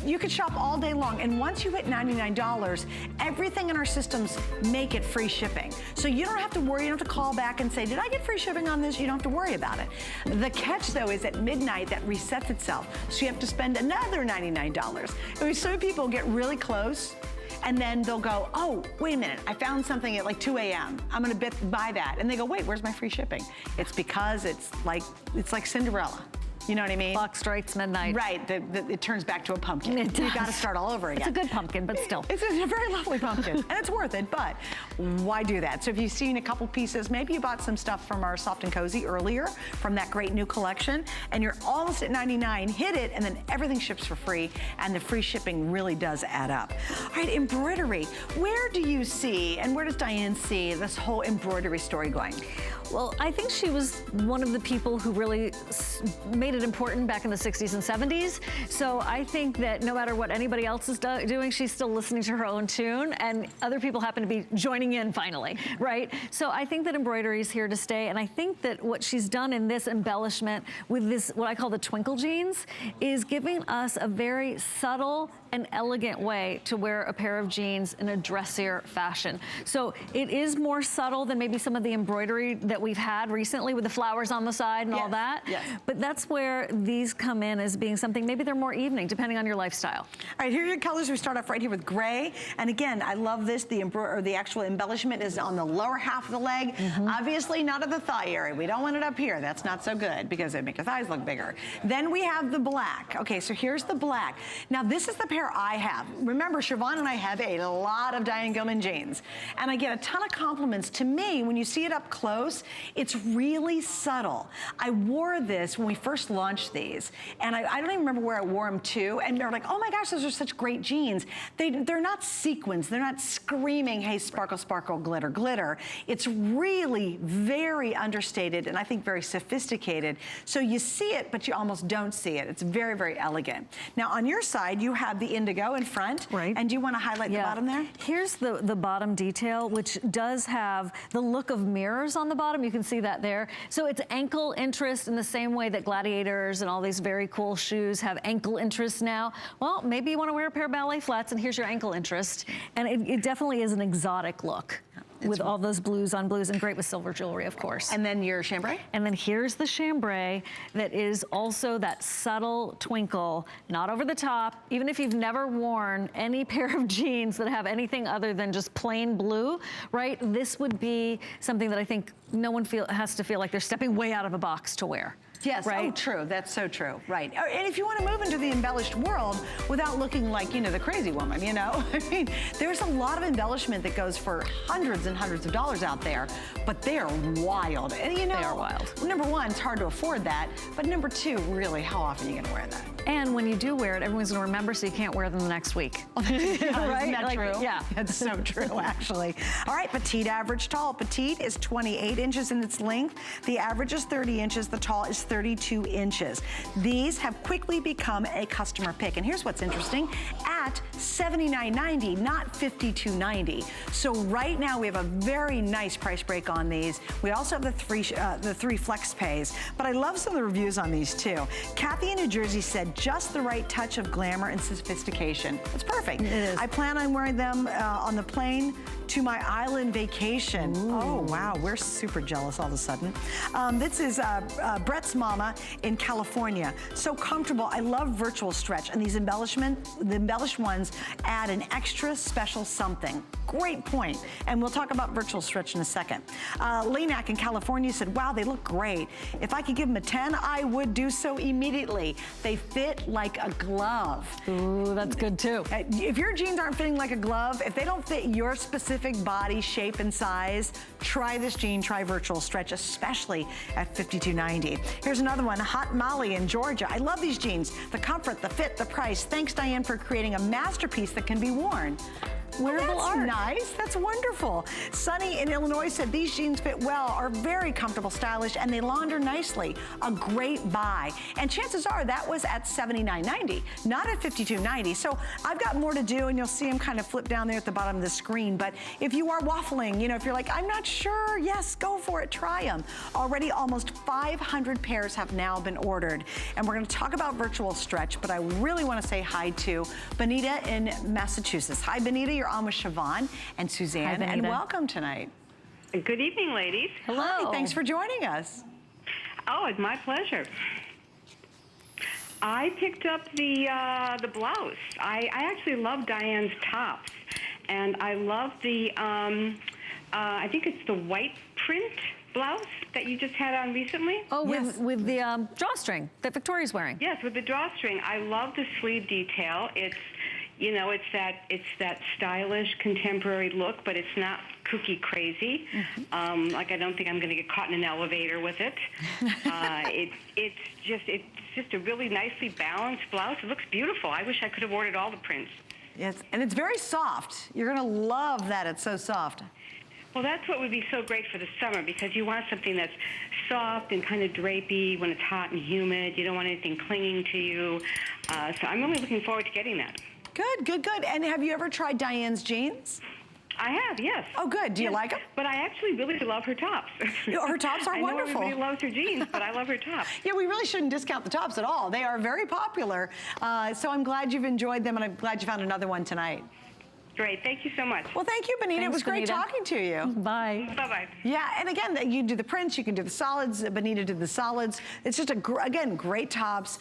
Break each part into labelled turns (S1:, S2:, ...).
S1: you could shop all day long, and once you hit $99, everything in our systems make it free shipping. So you don't have to worry, you don't have to call back and say, did I get free shipping on this? You don't have to worry about it. The catch though is at midnight that resets itself. So you have to spend another $99. I mean, some people get really close and then they'll go, oh, wait a minute, I found something at like 2 a.m. I'm gonna buy that. And they go, wait, where's my free shipping? It's because it's like Cinderella. You know what I mean?
S2: Clock strikes midnight.
S1: Right, it turns back to a pumpkin.
S2: It does.
S1: You gotta start all over again.
S2: It's a good pumpkin, but still.
S1: It's a very lovely pumpkin, and it's worth it, but why do that? So if you've seen a couple pieces, maybe you bought some stuff from our Soft and Cozy earlier, from that great new collection, and you're almost at 99, hit it, and then everything ships for free, and the free shipping really does add up. All right, embroidery. Where do you see, and where does Diane see this whole embroidery story going?
S2: Well, I think she was one of the people who really made it important back in the 60s and 70s. So I think that no matter what anybody else is doing, she's still listening to her own tune, and other people happen to be joining in finally, right? So I think that embroidery is here to stay, and I think that what she's done in this embellishment with this, what I call the twinkle jeans, is giving us a very subtle and elegant way to wear a pair of jeans in a dressier fashion. So it is more subtle than maybe some of the embroidery that we've had recently with the flowers on the side and all that. Yes. But that's where these come in as being something, maybe they're more evening, depending on your lifestyle. All
S1: right, here are your colors. We start off right here with gray. And again, I love this. The actual embellishment is on the lower half of the leg. Obviously not at the thigh area. We don't want it up here. That's not so good because it makes your thighs look bigger. Then we have the black. Okay, so here's the black. Now this is the pair I have. Remember, Siobhan and I have a lot of Diane Gilman jeans. And I get a ton of compliments. To me, when you see it up close, it's really subtle. I wore this when we first launched these, and I don't even remember where I wore them to, and they're like, oh my gosh, those are such great jeans. They're not sequins, they're not screaming, hey, sparkle, sparkle, glitter, glitter. It's really very understated, and I think very sophisticated. So you see it, but you almost don't see it. It's very, very elegant. Now on your side, you have the indigo in front, right? And do you want to highlight the bottom there?
S2: Here's the bottom detail, which does have the look of mirrors on the bottom. You can see that there. So it's ankle interest in the same way that gladiators and all these very cool shoes have ankle interest now. Well, maybe you want to wear a pair of ballet flats and here's your ankle interest. And it definitely is an exotic look. With all those blues on blues, and great with silver jewelry, of course.
S1: And then your chambray?
S2: And then here's the chambray that is also that subtle twinkle, not over the top. Even if you've never worn any pair of jeans that have anything other than just plain blue, right? This would be something that I think no one has to feel like they're stepping way out of a box to wear.
S1: Yes, right? Oh, true. That's so true. Right. And if you want to move into the embellished world without looking like, you know, the crazy woman, you know? I mean, there's a lot of embellishment that goes for hundreds and hundreds of dollars out there, but they are wild. And you know,
S2: they are wild.
S1: Number one, it's hard to afford that. But number two, really, how often are you going to wear that?
S2: And when you do wear it, everyone's going to remember, so you can't wear them the next week.
S1: Yeah, right? Isn't that
S2: like,
S1: true?
S2: Yeah.
S1: That's so true, actually. All right, petite, average, tall. Petite is 28 inches in its length. The average is 30 inches. The tall is 32 inches. These have quickly become a customer pick. And here's what's interesting. At $79.90, not $52.90. So right now, we have a very nice price break on these. We also have the three flex pays. But I love some of the reviews on these, too. Kathy in New Jersey said, just the right touch of glamour and sophistication. It's perfect.
S2: It is.
S1: I plan on wearing them on the plane to my island vacation. Ooh. Oh, wow, we're super jealous all of a sudden. This is Brett's mama in California. So comfortable. I love virtual stretch, and these the embellished ones add an extra special something. Great point. And we'll talk about virtual stretch in a second. Lenac in California said, wow, they look great. If I could give them a 10, I would do so immediately. They fit like a glove.
S2: Ooh, that's good too.
S1: If your jeans aren't fitting like a glove, if they don't fit your specific body shape and size, try this jean, try virtual stretch, especially at $52.90. Here's another one, Hot Molly in Georgia. I love these jeans. The comfort, the fit, the price. Thanks, Diane, for creating a masterpiece that can be worn
S2: wearable
S1: That's
S2: art.
S1: Nice. That's wonderful. Sunny in Illinois said these jeans fit well, are very comfortable, stylish, and they launder nicely. A great buy. And chances are that was at $79.90, not at $52.90. So I've got more to do, and you'll see them kind of flip down there at the bottom of the screen. But if you are waffling, you know, if you're like, I'm not sure, yes, go for it, try them. Already almost 500 pairs have now been ordered. And we're going to talk about virtual stretch, but I really want to say hi to Benita in Massachusetts. Hi, Benita. You're on with Siobhan and Suzanne,
S2: Hi,
S1: and welcome tonight.
S3: Good evening, ladies.
S2: Hello.
S1: Hi, thanks for joining us.
S3: Oh, it's my pleasure. I picked up the blouse. I actually love Diane's tops, and I love the I think it's the white print blouse that you just had on recently.
S2: Oh,
S1: Yes.
S2: with the drawstring that Victoria's wearing.
S3: Yes, with the drawstring. I love the sleeve detail. It's, you know, it's that stylish contemporary look, but it's not cookie crazy. Like, I don't think I'm going to get caught in an elevator with it. It's just a really nicely balanced blouse. It looks beautiful. I wish I could have ordered all the prints.
S1: Yes, and it's very soft. You're going to love that it's so soft.
S3: Well, that's what would be so great for the summer, because you want something that's soft and kind of drapey when it's hot and humid. You don't want anything clinging to you. So I'm really looking forward to getting that.
S1: Good, good, good. And have you ever tried Diane's jeans?
S3: I have, yes.
S1: Oh, good. Do you
S3: Yes,
S1: like them?
S3: But I actually really love her tops.
S1: Her tops are wonderful.
S3: I know everybody loves her jeans, but I love her tops.
S1: Yeah, we really shouldn't discount the tops at all. They are very popular. So I'm glad you've enjoyed them, and I'm glad you found another one tonight.
S3: Great. Thank you so much.
S1: Well, thank you, Benita.
S2: Thanks,
S1: It was great
S2: Benita.
S1: talking to you.
S2: Bye.
S3: Bye-bye.
S1: Yeah, and again, you do the prints, you can do the solids. Benita did the solids. It's just, again, great tops.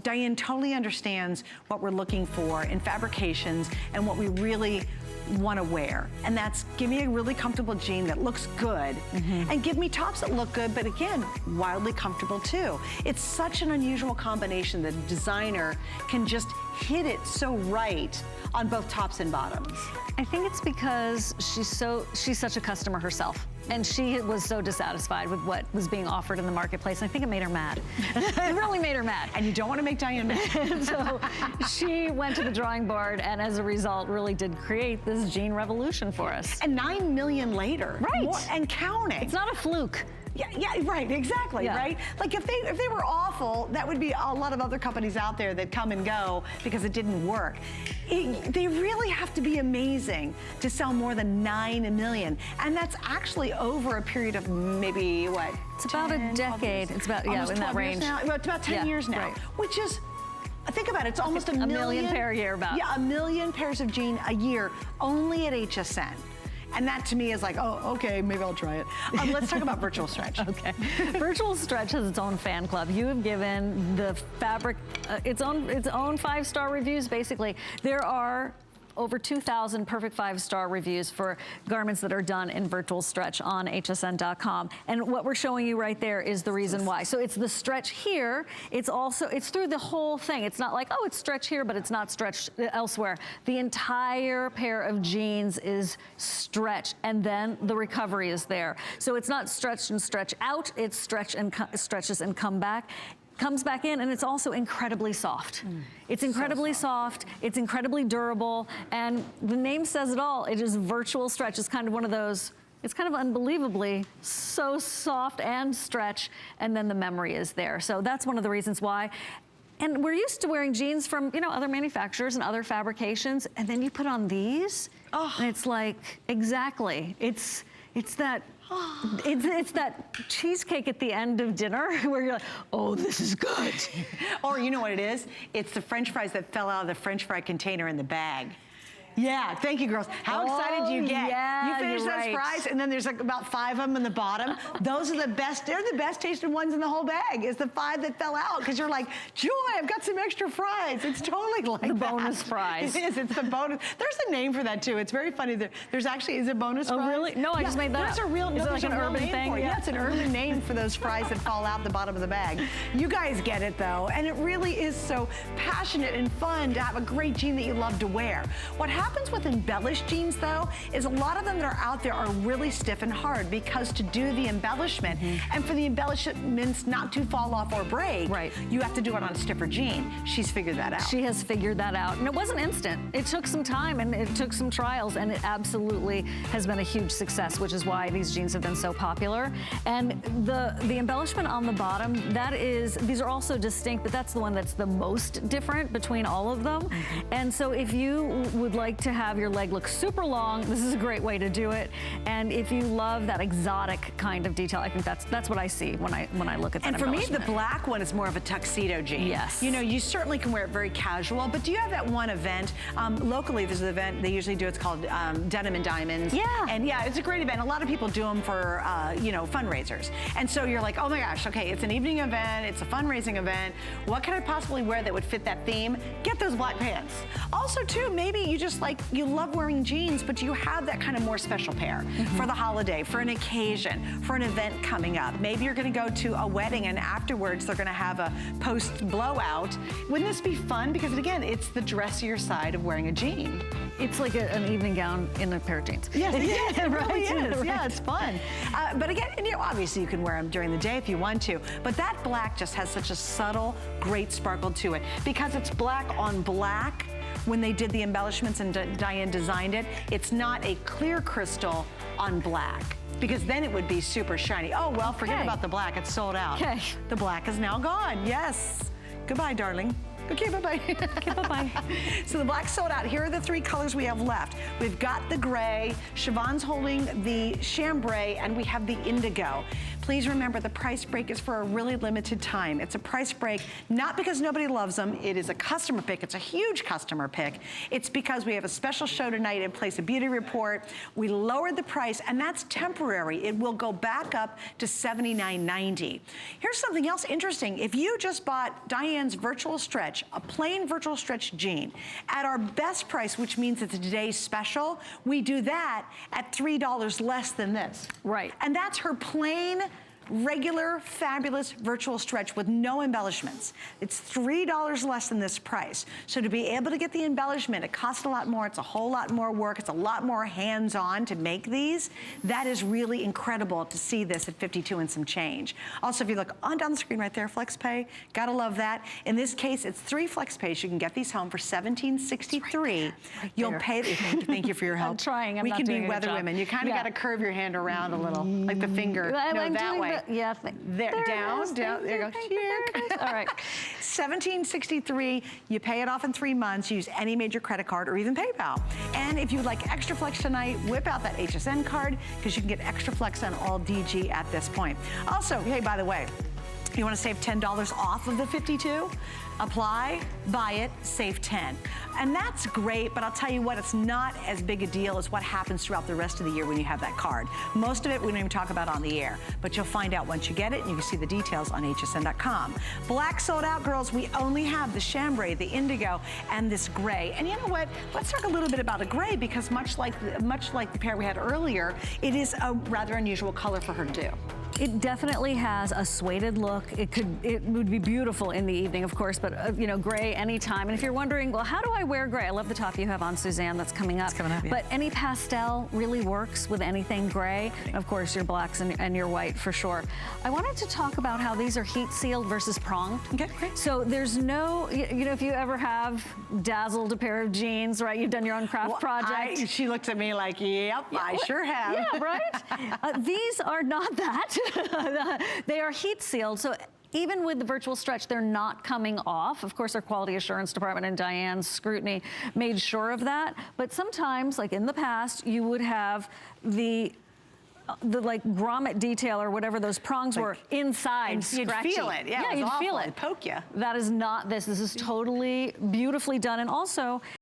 S1: Diane totally understands what we're looking for in fabrications and what we really want to wear. And that's, give me a really comfortable jean that looks good, and give me tops that look good, but again, wildly comfortable too. It's such an unusual combination that a designer can just hit it so right on both tops and bottoms.
S2: I think it's because she's such a customer herself, and she was so dissatisfied with what was being offered in the marketplace. I think it made her mad. It really made her mad.
S1: And you don't want to make Diane mad.
S2: So she went to the drawing board, and as a result, really did create this jean revolution for us.
S1: And 9 million later.
S2: Right.
S1: And counting.
S2: It's not a fluke.
S1: Yeah, right, exactly,
S2: Yeah.
S1: right? Like if they were awful, that would be a lot of other companies out there that come and go because it didn't work. They really have to be amazing to sell more than 9 million. And that's actually over a period of maybe, what?
S2: It's about
S1: 10,
S2: a
S1: 12
S2: decade.
S1: years?
S2: It's about, yeah,
S1: Almost
S2: in that
S1: 12 years
S2: range.
S1: now? Well, it's about 10
S2: Yeah,
S1: years now,
S2: right.
S1: which is, think about it, it's almost a
S2: A
S1: million.
S2: million pair a year about.
S1: Yeah, 1 million pairs of jeans a year only at HSN. And that to me is like, oh, okay, maybe I'll try it. Let's talk about virtual stretch.
S2: Okay. Virtual Stretch has its own fan club. You have given the fabric its own 5-star reviews, basically. There are over 2,000 perfect 5-star reviews for garments that are done in virtual stretch on hsn.com. And what we're showing you right there is the reason why. So it's the stretch here. It's through the whole thing. It's not like, oh, it's stretch here, but it's not stretch elsewhere. The entire pair of jeans is stretch, and then the recovery is there. So it's not stretch and stretch out. It's stretch and stretches and come back. Comes back in, and it's also incredibly soft. It's incredibly soft, it's incredibly durable, and the name says it all. It is virtual stretch. It's kind of one of those, it's kind of unbelievably so soft and stretch, and then the memory is there. So that's one of the reasons why. And we're used to wearing jeans from, you know, other manufacturers and other fabrications, and then you put on these, and it's like, exactly, it's that, it's that cheesecake at the end of dinner where you're like, oh, this is good.
S1: Or you know what it is? It's the French fries that fell out of the French fry container in the bag. Yeah, thank you, girls. How excited do you get?
S2: Yeah,
S1: you finish
S2: you're
S1: those
S2: right.
S1: fries, and then there's like about 5 of them in the bottom. Those are the best. They're the best tasting ones in the whole bag. Is the 5 that fell out, because you're like, joy, I've got some extra fries. It's totally like
S2: The
S1: that.
S2: bonus fries.
S1: It is. It's the bonus. There's a name for that too. It's very funny. There's actually, is it bonus fries?
S2: Oh, really? No, I just made that
S1: There's
S2: up.
S1: a real.
S2: Is
S1: no,
S2: it
S1: there's
S2: like
S1: a
S2: an
S1: real
S2: urban
S1: name
S2: thing?
S1: for it.
S2: Yeah.
S1: Yeah, it's an urban name for those fries that fall out the bottom of the bag. You guys get it though, and it really is so passionate and fun to have a great jean that you love to wear. What happens happens with embellished jeans though, is a lot of them that are out there are really stiff and hard because to do the embellishment, and for the embellishments not to fall off or break, you have to do it on a stiffer jean. She's figured that out.
S2: She has figured that out. And it wasn't instant. It took some time and it took some trials, and it absolutely has been a huge success, which is why these jeans have been so popular. And the embellishment on the bottom, these are also distinct, but that's the one that's the most different between all of them. And so if you would like to have your leg look super long, this is a great way to do it. And if you love that exotic kind of detail, I think that's what I see when I look at that.
S1: And for me, the black one is more of a tuxedo jean.
S2: Yes.
S1: You know, you certainly can wear it very casual, but do you have that one event? Locally, there's an event they usually do. It's called Denim and Diamonds.
S2: Yeah.
S1: And yeah, it's a great event. A lot of people do them for, you know, fundraisers. And so you're like, oh my gosh, okay, it's an evening event. It's a fundraising event. What can I possibly wear that would fit that theme? Get those black pants. Also, too, maybe you just like, you love wearing jeans, but you have that kind of more special pair for the holiday, for an occasion, for an event coming up. Maybe you're going to go to a wedding and afterwards they're going to have a post blowout. Wouldn't this be fun? Because again, it's the dressier side of wearing a jean.
S2: It's like an evening gown in a pair of jeans.
S1: Yes, it really is.
S2: Right.
S1: Yeah, it's fun. But again, and, you know, obviously you can wear them during the day if you want to, but that black just has such a subtle, great sparkle to it. Because it's black on black, when they did the embellishments and Diane designed it, it's not a clear crystal on black. Because then it would be super shiny. Oh, well, forget about the black. It's sold out.
S2: Okay.
S1: The black is now gone. Yes. Goodbye, darling. Okay, bye-bye.
S2: Okay, bye-bye.
S1: So the black's sold out. Here are the three colors we have left. We've got the gray, Siobhan's holding the chambray, and we have the indigo. Please remember the price break is for a really limited time. It's a price break, not because nobody loves them. It is a customer pick. It's a huge customer pick. It's because we have a special show tonight and Place a Beauty Report. We lowered the price, and that's temporary. It will go back up to $79.90. Here's something else interesting. If you just bought Diane's virtual stretch, a plain virtual stretch jean, at our best price, which means it's a today's special, we do that at $3 less than this.
S2: Right.
S1: And that's her plain, regular, fabulous virtual stretch with no embellishments. It's $3 less than this price. So to be able to get the embellishment, it costs a lot more. It's a whole lot more work. It's a lot more hands-on to make these. That is really incredible to see this at 52 and some change. Also, if you look on down the screen right there, FlexPay, gotta love that. In this case, it's 3 FlexPays. You can get these home for $17.63. Right You'll pay, thank you for your help.
S2: I'm trying,
S1: We can be weather women. You kind of gotta curve your hand around a little, like the finger, no, that way.
S2: Yeah,
S1: there down, there you go.
S2: All right.
S1: $17.63. You pay it off in 3 months. Use any major credit card or even PayPal. And if you'd like extra flex tonight, whip out that HSN card because you can get extra flex on all DG at this point. Also, hey, by the way, you want to save $10 off of the 52? Apply, buy it, save 10. And that's great, but I'll tell you what, it's not as big a deal as what happens throughout the rest of the year when you have that card. Most of it we don't even talk about on the air, but you'll find out once you get it, and you can see the details on hsn.com. Black sold out, girls. We only have the chambray, the indigo, and this gray. And you know what? Let's talk a little bit about a gray, because much like the pair we had earlier, it is a rather unusual color for her to do.
S2: It definitely has a suede look. It would be beautiful in the evening, of course, but you know, gray anytime. And if you're wondering, well, how do I wear gray? I love the top you have on, Suzanne, that's coming up.
S1: It's coming up, yeah.
S2: But any pastel really works with anything gray. Of course, your blacks and your white for sure. I wanted to talk about how these are heat sealed versus pronged.
S1: Okay, great.
S2: So there's no, you know, if you ever have dazzled a pair of jeans, right? You've done your own craft project.
S1: She looked at me like, yep, I sure have.
S2: Yeah, right? These are not that. They are heat sealed, so even with the virtual stretch, they're not coming off. Of course, our quality assurance department and Diane's scrutiny made sure of that. But sometimes, like in the past, you would have the like grommet detail or whatever those prongs were inside,
S1: and
S2: scratchy.
S1: You'd feel it, yeah,
S2: you'd
S1: awful.
S2: feel it.
S1: It'd poke you.
S2: That is not this. This is totally beautifully done, and also